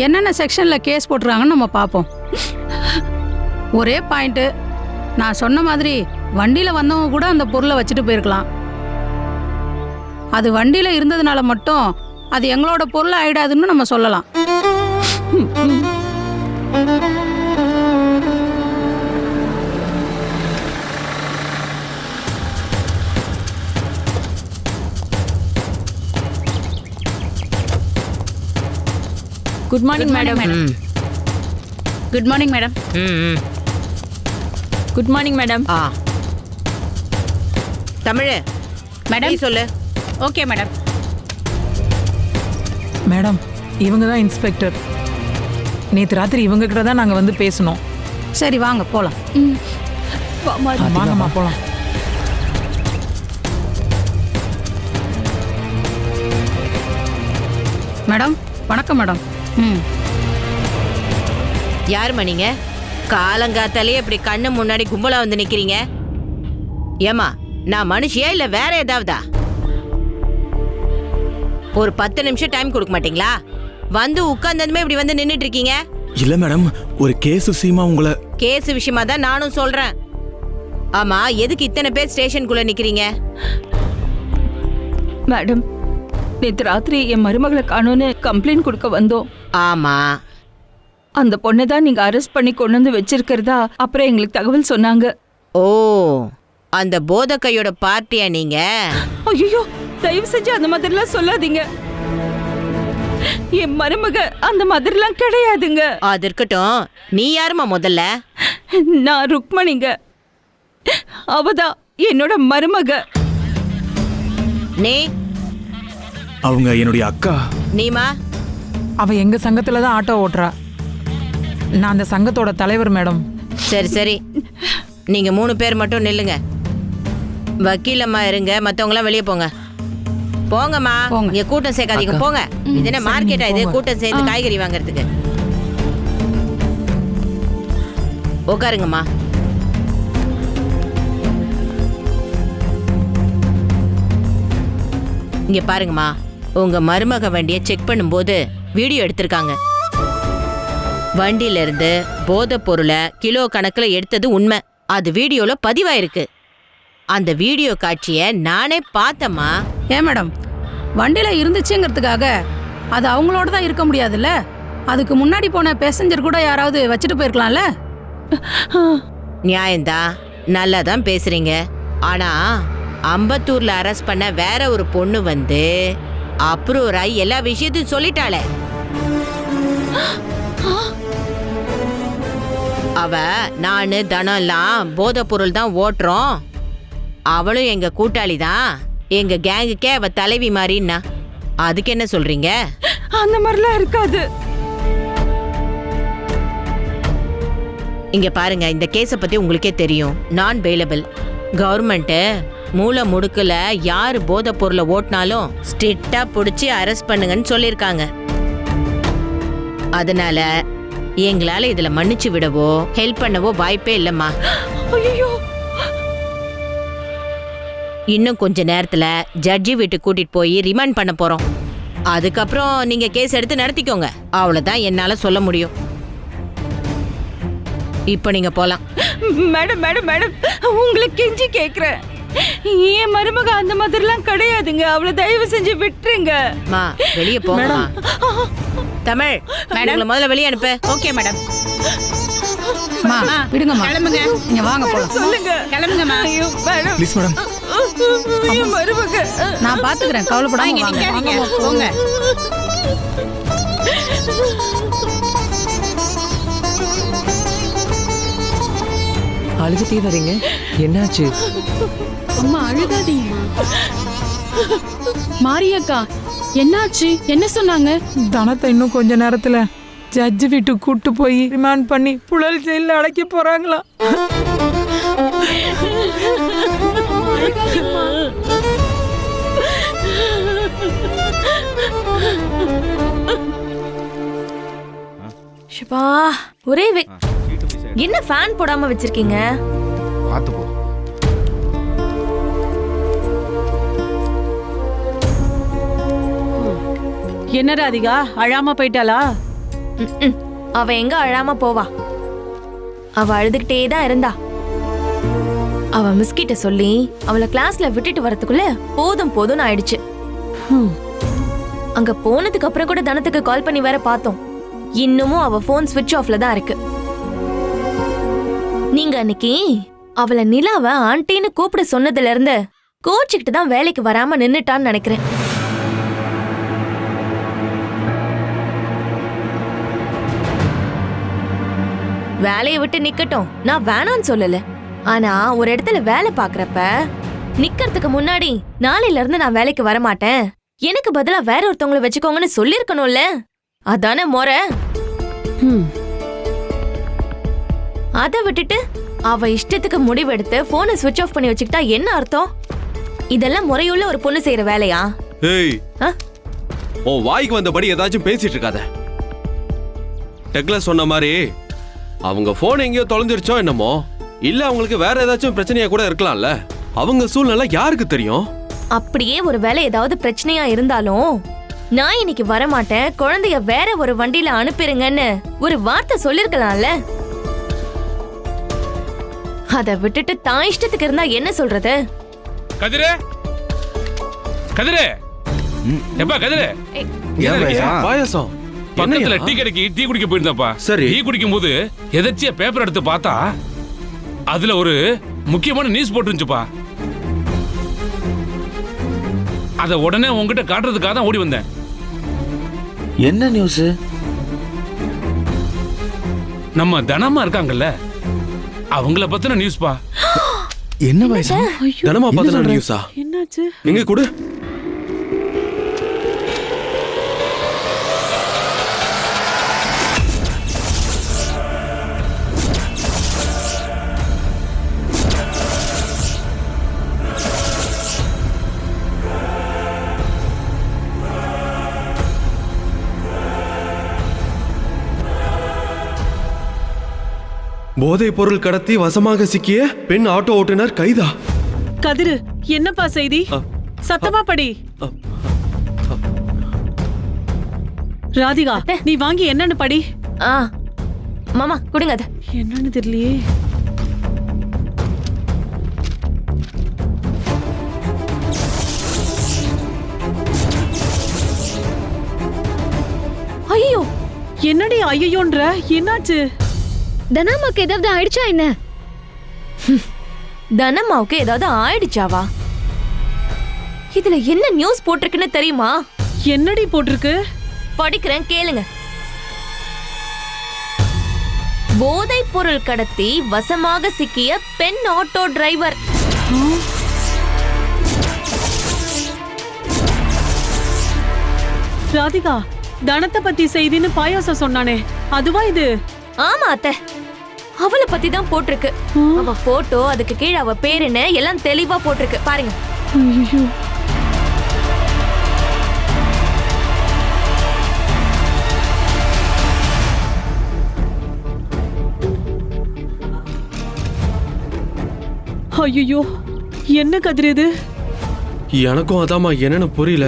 என்னென்ன செக்ஷனில் கேஸ் போட்டுருக்காங்கன்னு நம்ம பார்ப்போம். ஒரே பாயிண்ட்டு, நான் சொன்ன மாதிரி வண்டியில் வந்தவங்க கூட அந்த பொருளை வச்சுட்டு போயிருக்கலாம். அது வண்டியில் இருந்ததுனால மட்டும் அது எங்களோட பொருள் ஆயிடாதுன்னு நம்ம சொல்லலாம். Good morning madam. Good morning madam. Good morning madam. Tamil madam சொல்லு. Okay madam. மேடம், இவங்க தான் இன்ஸ்பெக்டர். நேற்று ராத்திரி இவங்க கிட்ட தான் நாங்கள் வந்து பேசணும். சரி வாங்க போகலாம். வாங்கம்மா போகலாம். மேடம் வணக்கம் மேடம். யாரும்மா நீங்க? காலங்காத்தாலே இப்படி கண்ணு முன்னாடி கும்பலா வந்து நிக்கிறீங்க. ஏமா நான் மனுஷியா இல்ல வேற ஏதாவதா? ஒரு 10 நிமிஷம் டைம் கொடுக்க மாட்டீங்களா? வந்து உட்கார்ந்ததுமே இப்படி வந்து நின்னுட்டு இருக்கீங்க. இல்ல மேடம், ஒரு கேஸ் விஷயமா உங்களை. கேஸ் விஷயமா தான் நானும் சொல்றேன். ஆமா, எதுக்கு இத்தனை பேர் ஸ்டேஷனுக்குள்ள நிக்கிறீங்க? மேடம், நேற்று ராத்திரி என் மருமகளை காணோன்னு கம்ப்ளைண்ட் கொடுக்க வந்தோம். ஆமா, அந்த பொண்ணை தான் நீங்க அரெஸ்ட் பண்ணி கொண்டு வந்து வச்சிருக்கிறதா அப்புறம் எங்களுக்கு தகவல் சொன்னாங்க. ஓ, அந்த போதக்கையோட பார்ட்டியா நீங்க? ஐயோ, தயவு செஞ்சு அந்த மாதிரிலாம் சொல்லாதீங்க. என் மருமக அந்த மாதிரிலாம் கிடையாதுங்க. அது இருக்கட்டும், நீ யாருமா முதல்ல? நான் ருக்மணிங்க. அவதான் என்னோட மருமக. நீ? அவங்க என்னுடைய அக்கா. நீமா? அவ எங்க சங்கத்துல தான் ஆட்டோ ஓட்டுறா. நான் அந்த சங்கத்தோட தலைவர் மேடம். சரி சரி, நீங்க 3 பேர் மட்டும் நில்லுங்க. வக்கீலம்மா இருங்க, மத்தவங்களாம் வெளியே போங்க. போங்கம்மா, இங்க கூட்டம் சேர்க்காதீங்க, போங்க. இது என்ன மார்க்கெட்டா இது கூட்டம் சேர்ந்து காய்கறி வாங்குறதுக்கு? உட்காருங்கம்மா. இங்க பாருங்கம்மா, உங்க மருமக வண்டியை செக் பண்ணும்போது வீடியோ எடுத்திருக்காங்க. வண்டியில இருந்து போதை பொருளை கிலோ கணக்குல எடுத்தது உண்மை. அது வீடியோல பதிவாயிருக்கு. அந்த வீடியோ காட்சியை நானே பார்த்தம்மா. ஏன் மேடம், வண்டியில் இருந்துச்சுங்கிறதுக்காக அது அவங்களோட தான் இருக்க முடியாதுல்ல? அதுக்கு முன்னாடி போன பேசஞ்சர் கூட யாராவது வச்சுட்டு போயிருக்கலாம்ல? நியாயம்தான், நல்லா தான் பேசுறீங்க. ஆனா அம்பத்தூர்ல அரெஸ்ட் பண்ண வேற ஒரு பொண்ணு வந்து அப்ரூவர் ஆகி எல்லா விஷயத்தையும் சொல்லிட்டாளே. அவ நானு தனம் எல்லாம் போதை பொருள் தான் ஓட்டுறோம், அவளும் எங்க கூட்டாளி தான், எங்க கேங்குக்கே அவ தலைவி மாதிரின்னா அதுக்கு என்ன சொல்றீங்க? அந்த மாதிரிலாம் இருக்காது. இங்க பாருங்க, இந்த கேஸ பத்தி உங்களுக்கே தெரியும். நான் பெயிலபிள். கவர்மெண்ட் மூல முடுக்குல யாரு போதை பொருளை ஓட்டினாலும் ஸ்ட்ரிக்டா புடிச்சு அரெஸ்ட் பண்ணுங்கன்னு சொல்லிருக்காங்க. அதனால எங்களால இதுல மன்னிச்சு விடவோ ஹெல்ப் பண்ணவோ வாய்ப்பே இல்லம்மா. ஐயோ, இன்னும் கொஞ்ச நேரத்துல ஜட்ஜி வீட்டுக்கு கூட்டிட்டு போய் ரிமாண்ட் பண்ண போறோம். அதுக்கப்புறம் நீங்க கேஸ் எடுத்து நடத்திக்கோங்க. அவ்வளவுதான் என்னால சொல்ல முடியும். இப்போ நீங்க போலாம். மேடம் மேடம் மேடம், உங்களை கெஞ்சி கேக்குறேன். என் மருமக அந்த மாதிரிலாம் கிடையாதுங்க. அவளை தயவு செஞ்சு விட்டுருங்க. மா, வெளியே போங்கம்மா. தமிழ், உங்களை முதல்ல வெளியே அனுப்பு. Okay madam. மா விடுங்கம்மா, கிளம்புங்க. நீங்க வாங்க போலாம். சொல்லுங்க. கிளம்புங்கம்மா. ஐயோ மேடம், ப்ளீஸ் மேடம். என் மருமக. நான் பாத்துக்கிறேன், கவலைப்படாம இங்க வாங்க. நிக்காதீங்க, போங்க. அழுதுட்டே வரீங்க, என்னாச்சு? அம்மா அழுகாதீங்கம்மா. மாரியக்கா, என்னாச்சு? என்ன சொன்னாங்க? தனத்தை இன்னும் கொஞ்ச நேரத்துல ஜட்ஜி வீட்டுக்கு கூட்டு போய் ரிமாண்ட் பண்ணி புழல் ஜெயில அடைக்க போறாங்களா? ஷபா, ஒரே என்ன ஃபேன் போடாம வச்சிருக்கீங்க? பாத்து போ. என்ன ராதிகா, அழாம போயிட்டாளா? ம்ம். அவ எங்க அழாம போவா? அவ அழுதுகிட்டே தான் இருந்தா. அவ மிஸ் கிட்ட சொல்லி அவளை கிளாஸ்ல விட்டுட்டு வரதுக்குள்ள போதும் போதும்னு ஆயிடுச்சு. அங்க போனதுக்கு அப்புறம் கூட தனத்துக்கு கால் பண்ணி வேற பார்த்தோம். இன்னமும் அவ போன் ஸ்விட்ச் ஆஃப்ல தான் இருக்கு. நீங்க அன்னைக்கு அவளை நிலாவ ஆண்டின்னு கூப்பிட சொன்னதுல இருந்து கோச்சுக்கிட்டு தான் வேலைக்கு வராம நின்னுட்டான்னு நினைக்கிறேன். வேலையை விட்டு நிக்கட்டும், நான் வேணான்னு சொல்லல. ஆனா ஒரு இடத்துல வேலை பாக்குறப்ப நிக்கிறதுக்கு முன்னாடி நாளையில இருந்து நான் வேலைக்கு வரமாட்டேன், எனக்கு பதிலா வேற ஒருத்தவங்களை வச்சுக்கோங்கன்னு சொல்லிருக்கணும்ல. அதானே முறை. அதை விட்டுட்டு அவ இஷ்டத்துக்கு முடிவெடுத்து போனை சுவிட்ச் ஆஃப் பண்ணி வச்சுக்கிட்டா என்ன அர்த்தம்? இதெல்லாம் முறையுள்ள ஒரு பொண்ணு செய்யற வேலையா? ஏய், உன் வாய்க்கு வந்தபடி ஏதாச்சும் பேசிட்டு இருக்காத. டெக்ல சொன்ன மாதிரி அவங்க போன் எங்கேயோ தொலைஞ்சிருச்சோ என்னமோ, இல்ல அவங்களுக்கு வேற ஏதாச்சும் பிரச்சனையா கூட இருக்கலாம்ல. அவங்க சூழ்நிலை யாருக்கு தெரியும்? அப்படியே ஒரு வேலை ஏதாவது பிரச்சனையா இருந்தாலும் நான் இன்னைக்கு வரமாட்டேன், குழந்தைய வேற ஒரு வண்டியில அனுப்பிருங்கன்னு ஒரு வார்த்தை சொல்லிருக்கலாம்ல. அத விட்டுட்டு தான் இஷ்டத்துக்கு இருந்தா என்ன சொல்றது? கதிரே, கதிரே, எப்பா கதிரே, பாயாசம் பக்கத்துல டீ கடைக்கு டீ குடிக்க போயிருந்தப்பா. சரி. டீ குடிக்கும் போது எதாச்சியா பேப்பர் எடுத்து பார்த்தா அதுல ஒரு முக்கியமான நியூஸ் போட்டுருந்துச்சுப்பா. அத உடனே உங்ககிட்ட காட்டுறதுக்காக தான் ஓடி வந்தேன். என்ன நியூஸ்? நம்ம தனமா இருக்காங்கல்ல, அவங்கள பத்தின நியூஸ்பா. என்ன வயசா? தினமா பார்த்த நியூஸா? என்னாச்சு? எங்க கொடு. போதைப் பொருள் கடத்தி வசமாக சிக்கிய பெண் ஆட்டோ ஓட்டுநர் கைதா. கதிரு, என்னப்பா செய்தி? சத்தமா படி. ராதிகா, நீ வாங்கி என்னன்னு படி. மாமா கொடுங்க அத. என்னன்னு தெரியலையே. ஐயோ, என்னடி ஐயோன்ற? என்னாச்சு? தனாமாக்கு ஏதாவது ஆயிடுச்சா என்ன? தனம்மாவுக்கு ஏதாவது ஆயிடுச்சாவா? இதுல என்ன நியூஸ் போட்டிருக்குன்னு தெரியுமா? என்னடி போட்டிருக்கு? படிக்கிறேன், கேளுங்க. போதைப் பொருள் கடத்தி வசமாக சிக்கிய பெண் ஆட்டோ டிரைவர். ராதிகா, தனத்தை பத்தி செய்தின்னு பாயாசம் சொன்னானே, அதுவா இது? ஆமா அத்தை, அவளை பத்தி தான் போட்டிருக்கு. அவ போட்டோ, அதுக்கு கீழே அவ பேருன்னு எல்லாம் தெளிவா போட்டிருக்கு, பாருங்க. ஐயோ, என்ன கதிர் இது? எனக்கும் அதாமா என்னன்னு புரியல.